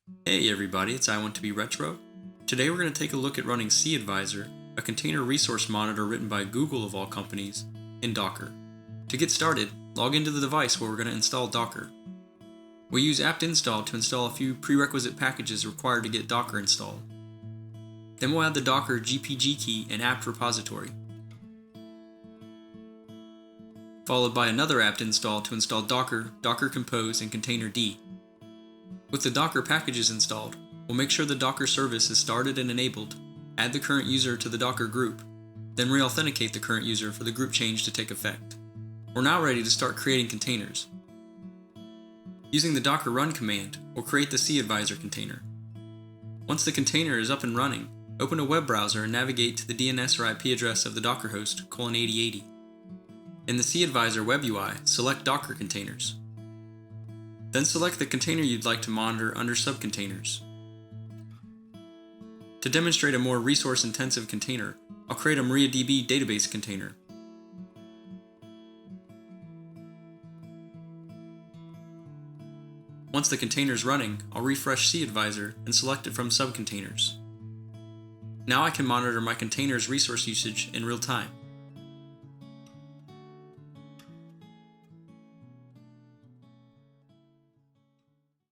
Hey everybody, it's I Want2Be Retro. Today we're going to take a look at running cAdvisor, a container resource monitor written by Google of all companies, in Docker. To get started, log into the device where we're going to install Docker. We use apt-install to install a few prerequisite packages required to get Docker installed. Then we'll add the Docker GPG key and apt repository, followed by another apt-install to install Docker, Docker Compose, and Containerd. With the Docker packages installed, we'll make sure the Docker service is started and enabled, add the current user to the Docker group, then re-authenticate the current user for the group change to take effect. We're now ready to start creating containers. Using the docker run command, we'll create the cAdvisor container. Once the container is up and running, open a web browser and navigate to the DNS or IP address of the Docker host :8080. In the cAdvisor web UI, select Docker Containers. Then select the container you'd like to monitor under subcontainers. To demonstrate a more resource-intensive container, I'll create a MariaDB database container. Once the container is running, I'll refresh cAdvisor and select it from subcontainers. Now I can monitor my container's resource usage in real time.